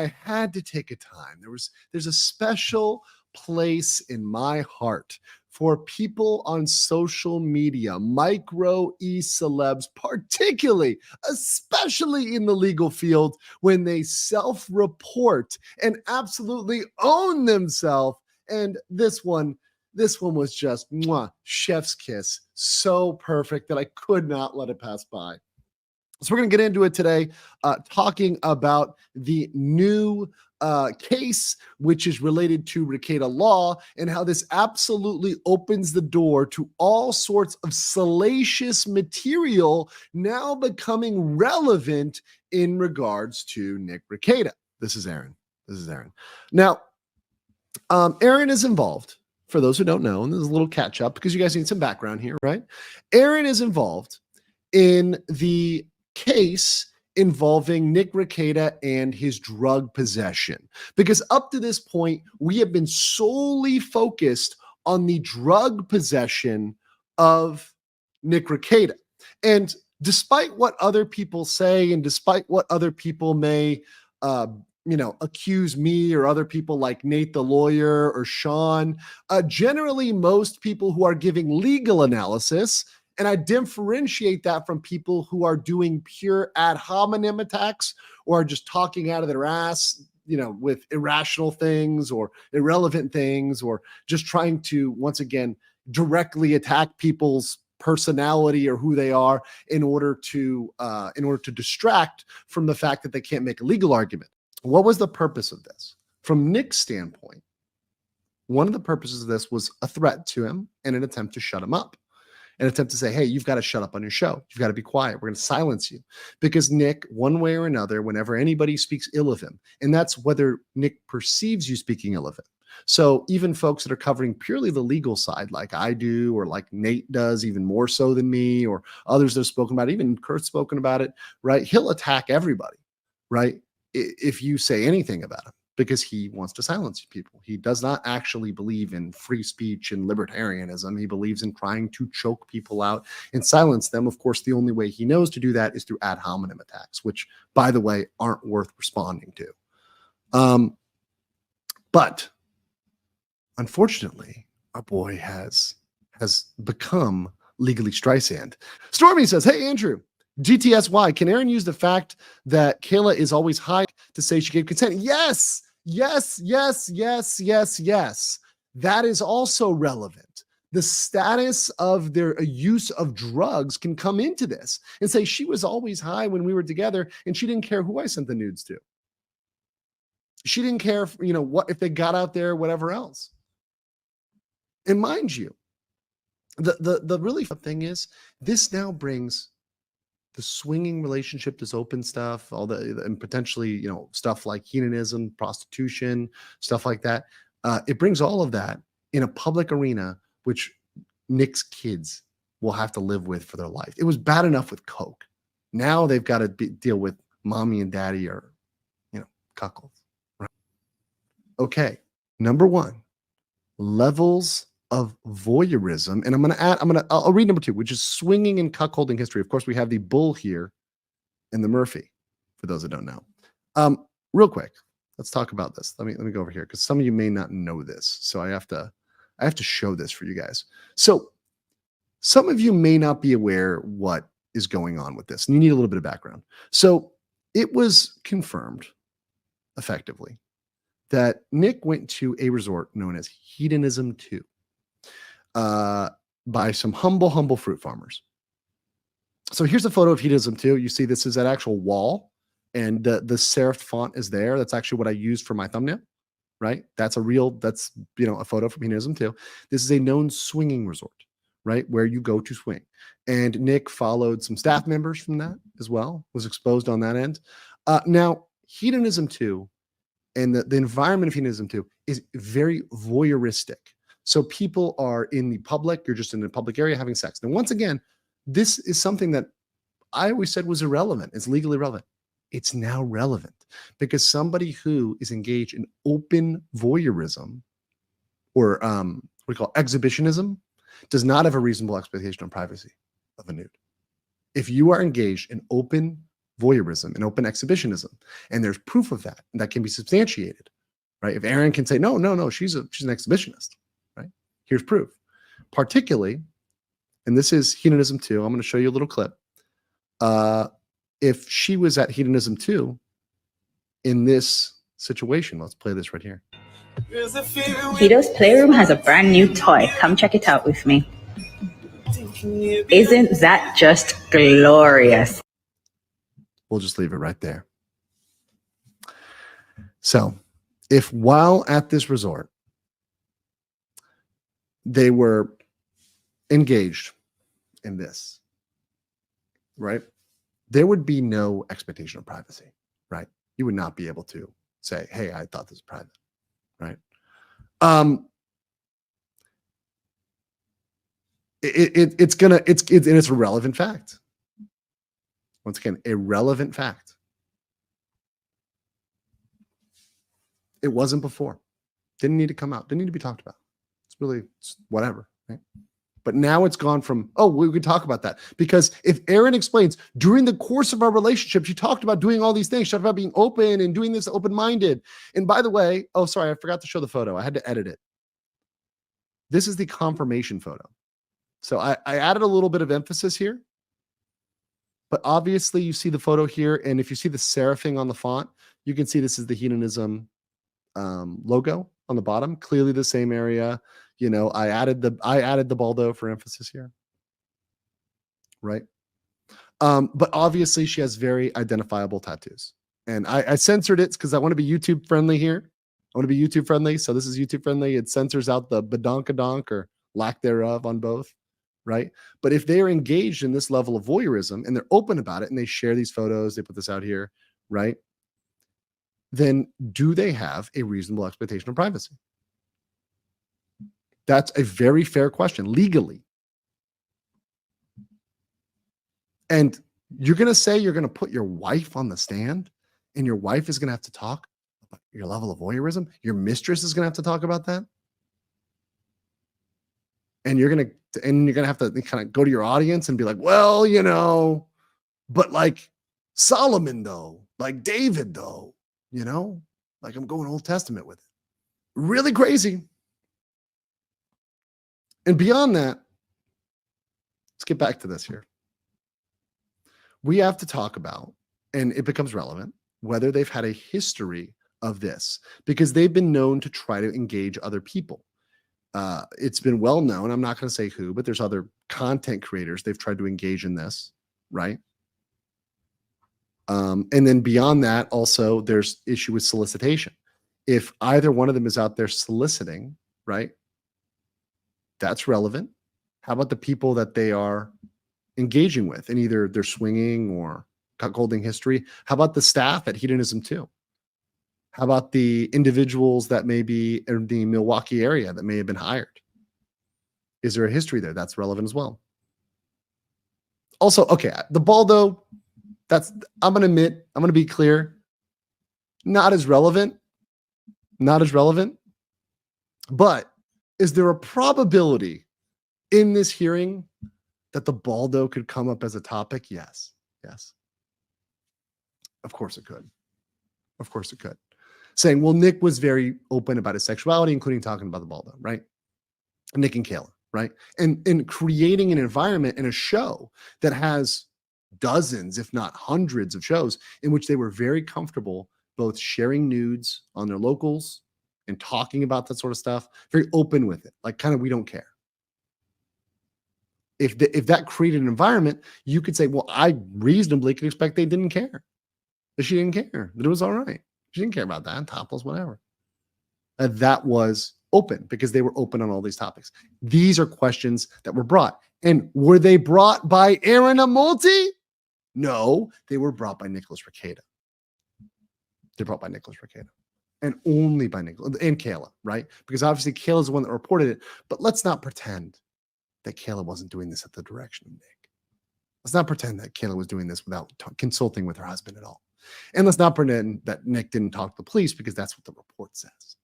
I had to take a time. There's a special place in my heart for people on social media, micro celebs, particularly, especially in the legal field, when they self-report and absolutely own themselves. And this one was just mwah, chef's kiss. So perfect that I could not let it pass by. So we're going to get into it today, talking about the new case, which is related to Rekietas law, and how this absolutely opens the door to all sorts of salacious material now becoming relevant in regards to Nick Rekietas. This is Aaron. Now, Aaron is involved. For those who don't know, and there's a little catch up because you guys need some background here, right? Aaron is involved in the case involving Nick Rekietas and his drug possession. Because up to this point, we have been solely focused on the drug possession of Nick Rekietas. And despite what other people say, and despite what other people may accuse me or other people like Nate the lawyer or Sean, generally most people who are giving legal analysis, and I differentiate that from people who are doing pure ad hominem attacks or just talking out of their ass, with irrational things or irrelevant things, or just trying to, once again, directly attack people's personality or who they are in order to distract from the fact that they can't make a legal argument. What was the purpose of this? From Nick's standpoint, one of the purposes of this was a threat to him and an attempt to shut him up. An attempt to say, hey, you've got to shut up on your show. You've got to be quiet. We're going to silence you. Because Nick, one way or another, whenever anybody speaks ill of him, and that's whether Nick perceives you speaking ill of him. So even folks that are covering purely the legal side, like I do, or like Nate does, even more so than me, or others that have spoken about it, even Kurt's spoken about it, right? He'll attack everybody, right? If you say anything about him, because he wants to silence people. He does not actually believe in free speech and libertarianism. He believes in trying to choke people out and silence them. Of course, the only way he knows to do that is through ad hominem attacks, which, by the way, aren't worth responding to. But unfortunately, our boy has become legally Streisand. Stormy says, hey, Andrew, GTSY, can Aaron use the fact that Kayla is always high to say she gave consent? Yes. That is also relevant. The status of their use of drugs can come into this and say she was always high when we were together and she didn't care who I sent the nudes to. She didn't care if they got out there, whatever else. And mind you, the really fun thing is this now brings the swinging relationship, this open stuff, all and potentially, stuff like hedonism, prostitution, stuff like that. It brings all of that in a public arena, which Nick's kids will have to live with for their life. It was bad enough with coke. Now they've got to deal with mommy and daddy are, cuckolds. Right? Okay. Number one, levels of voyeurism. And I'll read number two, which is swinging and cuckolding history. Of course, we have the bull here and the Murphy, for those that don't know. Real quick, let's talk about this. Let me go over here because some of you may not know this. So I have to show this for you guys. So some of you may not be aware what is going on with this, and you need a little bit of background. So it was confirmed effectively that Nick went to a resort known as Hedonism 2. By some humble fruit farmers. So here's a photo of Hedonism 2. You see this is an actual wall, and the serif font is there. That's actually what I used for my thumbnail, right? That's a photo from Hedonism 2. This is a known swinging resort, right? Where you go to swing. And Nick followed some staff members from that as well, was exposed on that end. Now, Hedonism 2 and the environment of Hedonism 2 is very voyeuristic. So people are in the public, you're just in the public area having sex. And once again, this is something that I always said was irrelevant. It's legally relevant. It's now relevant because somebody who is engaged in open voyeurism or what we call exhibitionism does not have a reasonable expectation of privacy of a nude. If you are engaged in open voyeurism and open exhibitionism. And there's proof of that, and that can be substantiated, right? If Aaron can say, no, she's an exhibitionist, right? Here's proof. Particularly, and this is hedonism 2. I'm going to show you a little clip. If she was at hedonism 2 in this situation, let's play this right here. Hedo's Playroom has a brand new toy. Come check it out with me. Isn't that just glorious? We'll just leave it right there. So, if while at this resort, they were engaged in this, right? There would be no expectation of privacy, right? You would not be able to say, hey, I thought this was private, right? It's a relevant fact. Once again, a relevant fact. It wasn't before. Didn't need to come out. Didn't need to be talked about. It's whatever, right? But now it's gone from, oh, we could talk about that. Because if Aaron explains, during the course of our relationship, she talked about doing all these things. She talked about being open and doing this open-minded. And by the way, oh, sorry, I forgot to show the photo. I had to edit it. This is the confirmation photo. So I added a little bit of emphasis here. But obviously, you see the photo here. And if you see the serifing on the font, you can see this is the hedonism logo on the bottom. Clearly the same area. You know, I added the Baldo for emphasis here. Right. But obviously, she has very identifiable tattoos. And I censored it because I want to be YouTube friendly here. I want to be YouTube friendly. So this is YouTube friendly. It censors out the badonkadonk or lack thereof on both. Right. But if they are engaged in this level of voyeurism and they're open about it and they share these photos, they put this out here, right? Then do they have a reasonable expectation of privacy? That's a very fair question legally. And you're going to say you're going to put your wife on the stand and your wife is going to have to talk about your level of voyeurism. Your mistress is going to have to talk about that. And you're going to have to kind of go to your audience and be like, well, you know, but like Solomon though, like David though, you know, like I'm going Old Testament with it. Really crazy. And beyond that, let's get back to this here. We have to talk about, and it becomes relevant, whether they've had a history of this, because they've been known to try to engage other people. It's been well known, I'm not going to say who, but there's other content creators they've tried to engage in this, right? And then beyond that, also there's issue with solicitation. If either one of them is out there soliciting, right? That's relevant. How about the people that they are engaging with, and either they're swinging or cuckolding history? How about the staff at Hedonism 2? How about the individuals that may be in the Milwaukee area that may have been hired? Is there a history there? That's relevant as well. Also, okay, the Baldo, I'm going to admit, I'm going to be clear, not as relevant, but is there a probability in this hearing that the Baldo could come up as a topic? Yes. Of course it could. Saying, well, Nick was very open about his sexuality, including talking about the Baldo, right? Nick and Kayla, right? And creating an environment and a show that has dozens, if not hundreds of shows in which they were very comfortable both sharing nudes on their locals and talking about that sort of stuff, very open with it, like kind of, we don't care. If that created an environment, you could say, well, I reasonably could expect they didn't care, that she didn't care, that it was all right. She didn't care about that, topless, whatever. That was open because they were open on all these topics. These are questions that were brought. And were they brought by Aaron Amolti? No, they were brought by Nicholas Rekietas. They're brought by Nicholas Rekietas. And only by Nicholas and Kayla, right? Because obviously Kayla is the one that reported it. But let's not pretend that Kayla wasn't doing this at the direction of Nick. Let's not pretend that Kayla was doing this without consulting with her husband at all. And let's not pretend that Nick didn't talk to the police, because that's what the report says.